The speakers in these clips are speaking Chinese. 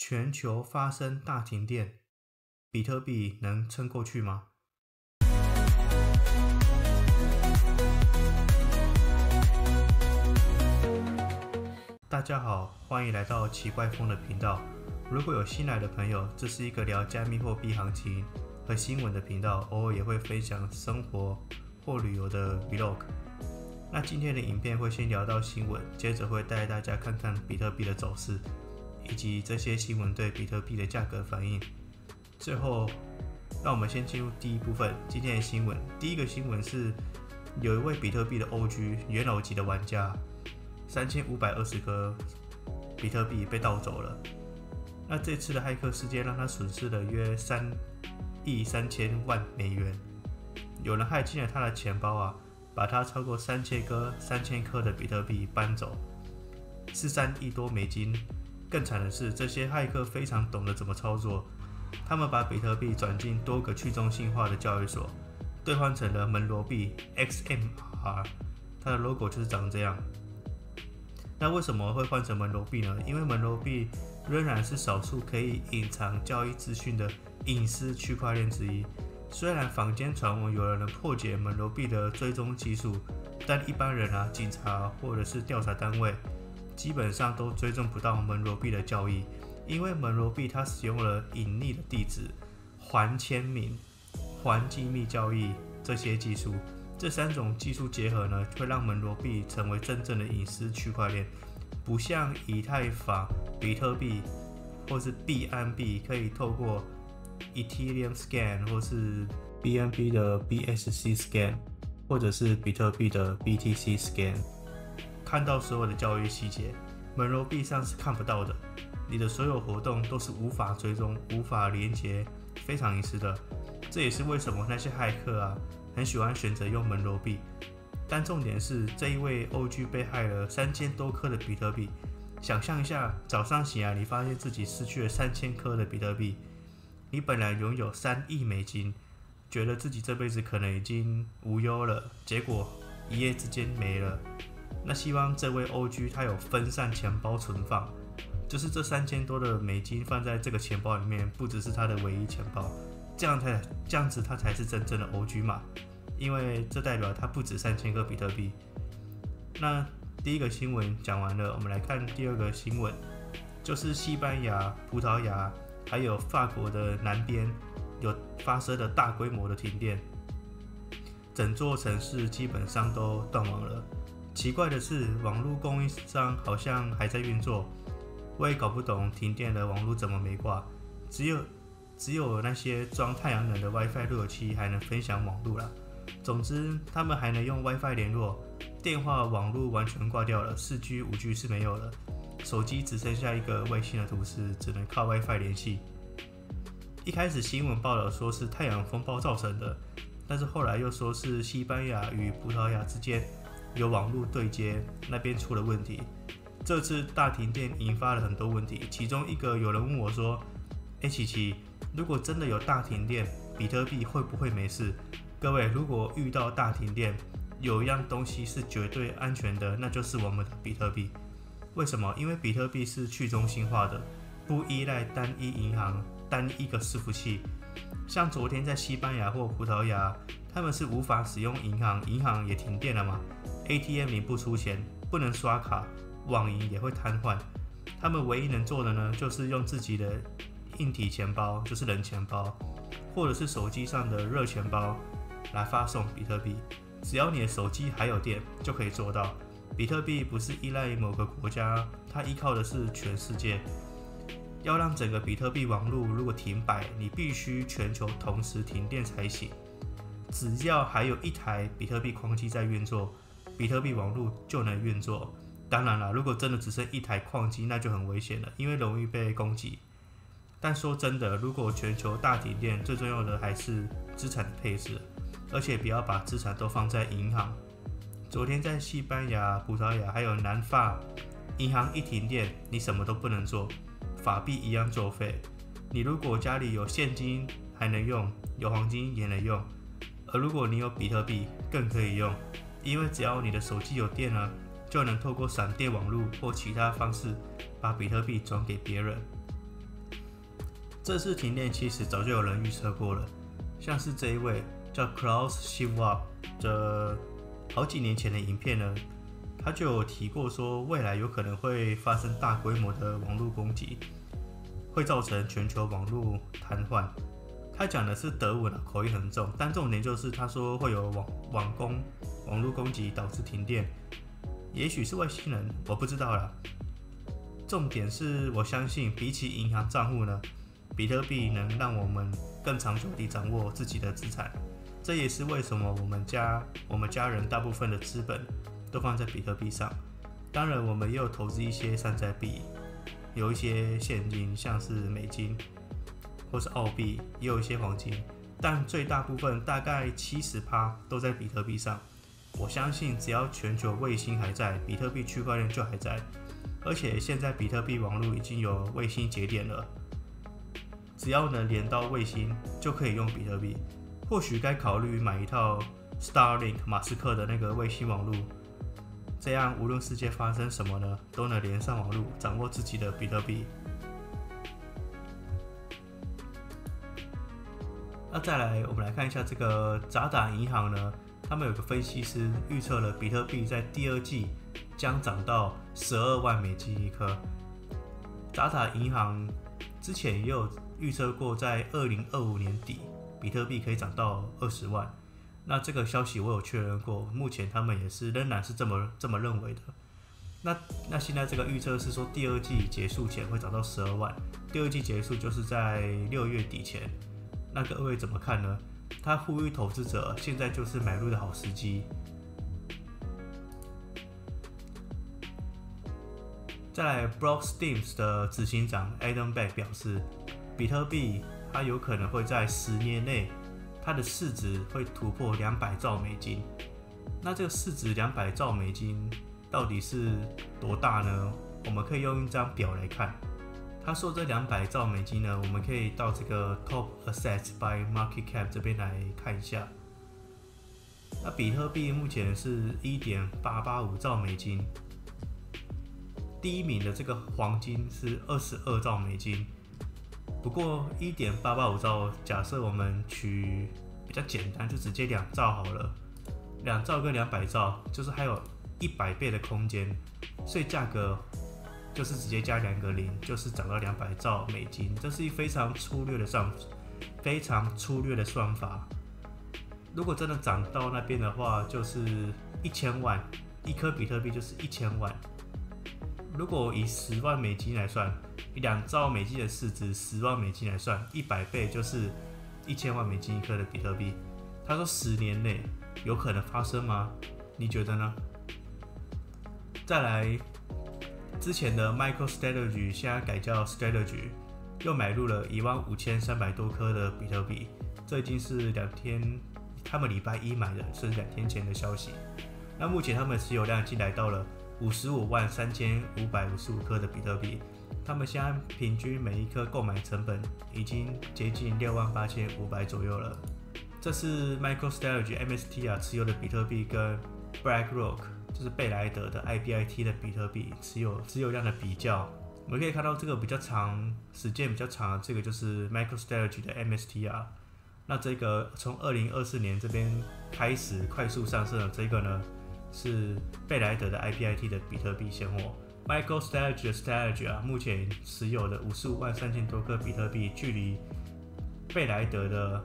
全球发生大停电，比特币能撑过去吗？大家好，欢迎来到奇怪风的频道。如果有新来的朋友，这是一个聊加密货币行情和新闻的频道，偶尔也会分享生活或旅游的 vlog。那今天的影片会先聊到新闻，接着会带大家看看比特币的走势，以及这些新闻对比特币的价格反应。最后，让我们先进入第一部分，今天的新闻。第一个新闻是有一位比特币的 OG 元老级的玩家，3520颗比特币被盗走了。那这次的骇客事件让他损失了约3亿3000万美元。有人骇进了他的钱包把他超过3000颗的比特币搬走，是3亿多美金。更惨的是，这些骇客非常懂得怎么操作，他们把比特币转进多个去中心化的交易所，兑换成了门罗币 XMR， 它的 logo 就是长这样。那为什么会换成门罗币呢？因为门罗币仍然是少数可以隐藏交易资讯的隐私区块链之一。虽然坊间传闻有人能破解门罗币的追踪技术，但一般人警察或者是调查单位基本上都追踪不到门罗币的交易，因为门罗币它使用了隐匿的地址、环签名、环机密交易这些技术。这3种技术结合呢，会让门罗币成为真正的隐私区块链，不像以太坊、比特币或是币安币可以透过 Ethereum Scan 或是 BNB 的 BSC Scan 或者是比特币的 BTC Scan 看到所有的交易细节，门罗币上是看不到的。你的所有活动都是无法追踪、无法连接，非常隐私的。这也是为什么那些骇客很喜欢选择用门罗币。但重点是，这一位 OG 被害了3000多颗的比特币。想象一下，早上醒来，你发现自己失去了3000颗的比特币。你本来拥有3亿美金，觉得自己这辈子可能已经无忧了，结果一夜之间没了。那希望这位 OG 他有分散钱包存放，就是这3000多的美金放在这个钱包里面，不只是他的唯一钱包，这样子他才是真正的 OG 嘛，因为这代表他不止3000颗比特币。那第一个新闻讲完了，我们来看第二个新闻，就是西班牙、葡萄牙还有法国的南边有发生了大规模的停电，整座城市基本上都断网了。奇怪的是，网络供应商好像还在运作，我也搞不懂停电的网络怎么没挂，只有那些装太阳能的 WiFi 路由器还能分享网络啦。总之，他们还能用 WiFi 联络，电话网络完全挂掉了，4G、5G 是没有了，手机只剩下一个卫星的图示，只能靠 WiFi 联系。一开始新闻报道说是太阳风暴造成的，但是后来又说是西班牙与葡萄牙之间有网络对接，那边出了问题。这次大停电引发了很多问题，其中一个有人问我说：“琪琪，如果真的有大停电，比特币会不会没事？”各位，如果遇到大停电，有一样东西是绝对安全的，那就是我们的比特币。为什么？因为比特币是去中心化的，不依赖单一银行、单一个伺服器。像昨天在西班牙或葡萄牙，他们是无法使用银行也停电了嘛 ？ATM 你不出钱，不能刷卡，网银也会瘫痪。他们唯一能做的呢，就是用自己的硬体钱包，就是冷钱包，或者是手机上的热钱包来发送比特币。只要你的手机还有电，就可以做到。比特币不是依赖某个国家，它依靠的是全世界。要让整个比特币网络如果停摆，你必须全球同时停电才行。只要还有一台比特币矿机在运作，比特币网络就能运作。当然了，如果真的只剩一台矿机，那就很危险了，因为容易被攻击。但说真的，如果全球大停电，最重要的还是资产的配置，而且不要把资产都放在银行。昨天在西班牙、葡萄牙还有南法，银行一停电，你什么都不能做，法币一样作废。你如果家里有现金还能用，有黄金也能用，而如果你有比特币更可以用，因为只要你的手机有电了，就能透过闪电网络或其他方式把比特币转给别人。这次停电其实早就有人预测过了，像是这一位叫 Klaus Schwab 的好几年前的影片呢，他就有提过说，未来有可能会发生大规模的网络攻击，会造成全球网络瘫痪。他讲的是德文口音很重，但重点就是他说会有网络攻击导致停电，也许是外星人，我不知道啦。重点是我相信，比起银行账户呢，比特币能让我们更长久地掌握自己的资产。这也是为什么我们家人大部分的资本都放在比特币上。当然，我们也有投资一些山寨币，有一些现金，像是美金或是澳币，也有一些黄金，但最大部分大概70%都在比特币上。我相信，只要全球卫星还在，比特币区块链就还在。而且现在比特币网络已经有卫星节点了，只要能连到卫星，就可以用比特币。或许该考虑买一套 Starlink 马斯克的那个卫星网络，这样无论世界发生什么呢，都能连上网络，掌握自己的比特币。那再来，我们来看一下这个渣打银行呢，他们有个分析师预测了比特币在第二季将涨到12万美金一颗。渣打银行之前也有预测过，在2025年底，比特币可以涨到20万。那这个消息我有确认过，目前他们也是仍然是这么认为的。那现在这个预测是说，第二季结束前会涨到12万，第二季结束就是在6月底前。那各位怎么看呢？他呼吁投资者现在就是买入的好时机。再来 ，Blockstream 的执行长 Adam Back 表示，比特币它有可能会在10年内，它的市值会突破200兆美金。那这个市值200兆美金到底是多大呢？我们可以用一张表来看。他说这200兆美金呢，我们可以到这个 Top Assets by Market Cap 这边来看一下。那比特币目前是1.885兆美金，第一名的这个黄金是22兆美金。不过1.885兆，假设我们取比较简单，就直接2兆好了。2兆跟200兆，就是还有100倍的空间，所以价格就是直接加2个零，就是涨到200兆美金。这是非常粗略的算法。如果真的涨到那边的话，就是1000万，一颗比特币就是1000万。如果以10万美金来算，以2兆美金的市值，10万美金来算，100倍就是1000万美金一颗的比特币。他说10年内有可能发生吗？你觉得呢？再来，之前的 MicroStrategy 现在改叫 Strategy， 又买入了15300多颗的比特币，这已经是他们礼拜一买的，是2天前的消息。那目前他们持有量已经来到了553555颗的比特币，他们现在平均每一颗购买成本已经接近68500左右了。这是 MicroStrategy MSTR 持有的比特币跟 BlackRock 就是贝莱德的 IBIT 的比特币持有量的比较。我们可以看到这个时间比较长的这个就是 MicroStrategy 的 MSTR。那这个从2024年这边开始快速上升的这个呢，是贝莱德的 IBIT 的比特币现货。MicroStrategy 的 Strategy 目前持有的553000多颗比特币，距离贝莱德的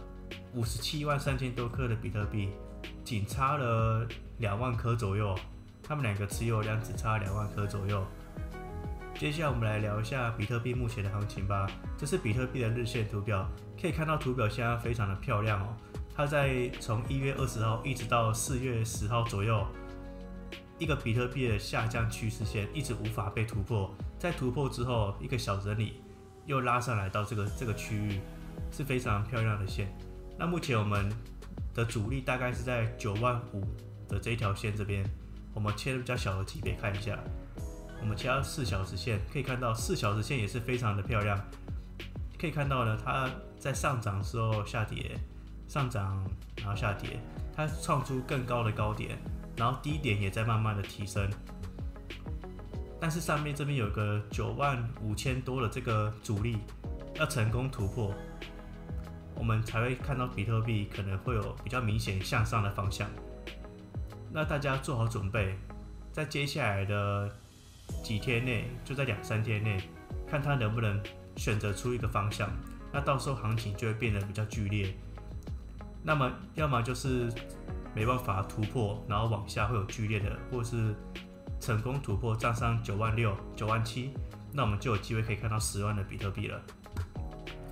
573000多颗的比特币仅差了2万颗左右，他们两个持有量只差2万颗左右。接下来我们来聊一下比特币目前的行情吧。这是比特币的日线图表，可以看到图表现在非常的漂亮哦。它在从1月20号一直到4月10号左右，一个比特币的下降趋势线一直无法被突破，在突破之后一个小整理又拉上来到这个区域，是非常漂亮的线。那目前我们的阻力大概是在95000的这一条线这边，我们切比较小的级别看一下。我们切到4小时线，可以看到4小时线也是非常的漂亮。可以看到呢，它在上涨的时候下跌，上涨然后下跌，它创出更高的高点，然后低点也在慢慢的提升。但是上面这边有个95000多的这个阻力，要成功突破，我们才会看到比特币可能会有比较明显向上的方向。那大家做好准备，在接下来的几天内，就在2-3天内，看它能不能选择出一个方向。那到时候行情就会变得比较剧烈。那么要么就是没办法突破，然后往下会有剧烈的，或是成功突破站上96000、97000，那我们就有机会可以看到10万的比特币了。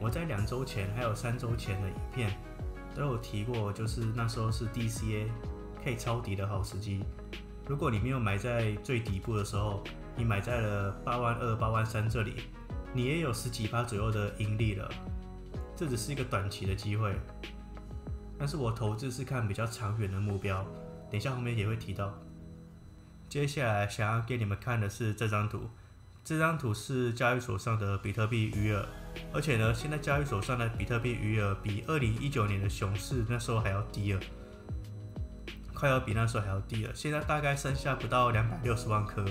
我在2周前还有3周前的影片都有提过，就是那时候是 DCA 可以抄底的好时机。如果你没有买在最底部的时候，你买在了82000、83000这里，你也有10几%左右的盈利了。这只是一个短期的机会。但是我投资是看比较长远的目标，等一下后面也会提到。接下来想要给你们看的是这张图，这张图是交易所上的比特币余额，而且呢，现在交易所上的比特币余额比2019年的熊市那时候还要低了，快要比那时候还要低了。现在大概剩下不到260万颗，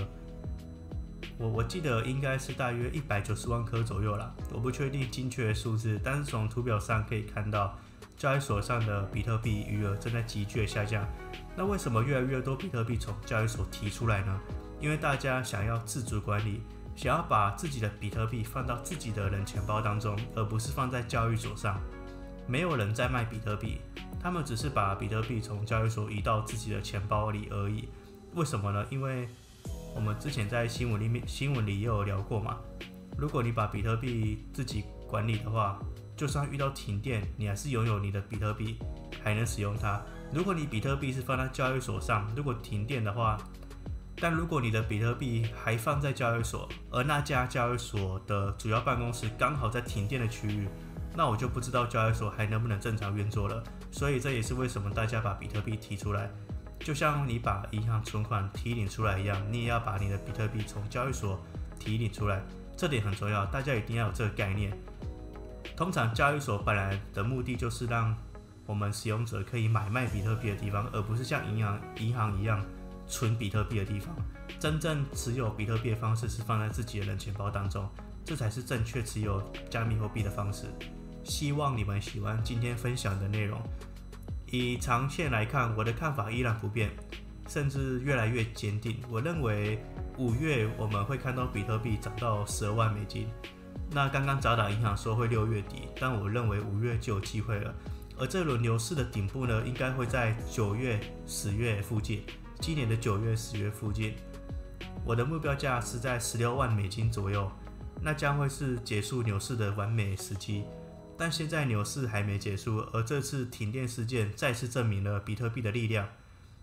我记得应该是大约190万颗左右啦，我不确定精确的数字，但是从图表上可以看到。交易所上的比特币余额正在急剧的下降，那为什么越来越多比特币从交易所提出来呢？因为大家想要自主管理，想要把自己的比特币放到自己的冷钱包当中，而不是放在交易所上。没有人在卖比特币，他们只是把比特币从交易所移到自己的钱包里而已。为什么呢？因为我们之前在新闻里也有聊过嘛，如果你把比特币自己管理的话，就算遇到停电，你还是拥有你的比特币，还能使用它。如果你比特币是放在交易所上，如果停电的话，但如果你的比特币还放在交易所，而那家交易所的主要办公室刚好在停电的区域，那我就不知道交易所还能不能正常运作了。所以这也是为什么大家把比特币提出来，就像你把银行存款提领出来一样，你也要把你的比特币从交易所提领出来，这点很重要，大家一定要有这个概念。通常交易所本来的目的就是让我们使用者可以买卖比特币的地方，而不是像银行一样存比特币的地方。真正持有比特币的方式是放在自己的冷钱包当中，这才是正确持有加密货币的方式。希望你们喜欢今天分享的内容。以长线来看，我的看法依然不变，甚至越来越坚定。我认为5月我们会看到比特币涨到12万美金。那刚刚渣打银行说会6月底，但我认为5月就有机会了。而这轮牛市的顶部呢，应该会在9月、10月附近，今年的9月、10月附近。我的目标价是在16万美金左右，那将会是结束牛市的完美时机。但现在牛市还没结束，而这次停电事件再次证明了比特币的力量。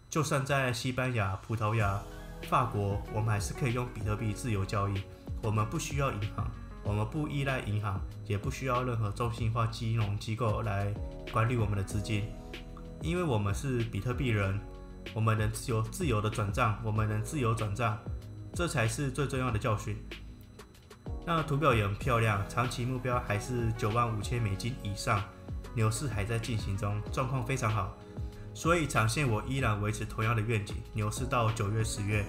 就算在西班牙、葡萄牙、法国，我们还是可以用比特币自由交易，我们不需要银行。我们不依赖银行，也不需要任何中心化金融机构来管理我们的资金，因为我们是比特币人，我们能自由的转账，我们能自由转账，这才是最重要的教训。那图表也很漂亮，长期目标还是95000美金以上，牛市还在进行中，状况非常好，所以长线我依然维持同样的愿景，牛市到9月、10月。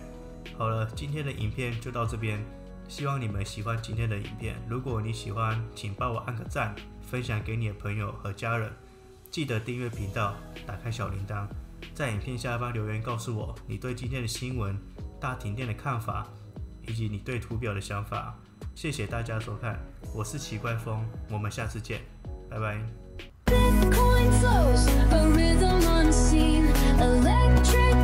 好了，今天的影片就到这边。希望你们喜欢今天的影片，如果你喜欢，请帮我按个赞，分享给你的朋友和家人，记得订阅频道，打开小铃铛，在影片下方留言告诉我你对今天的新闻、大停电的看法，以及你对图表的想法。谢谢大家收看，我是奇怪风，我们下次见，拜拜。Bitcoin flows, a rhythm unseen, electric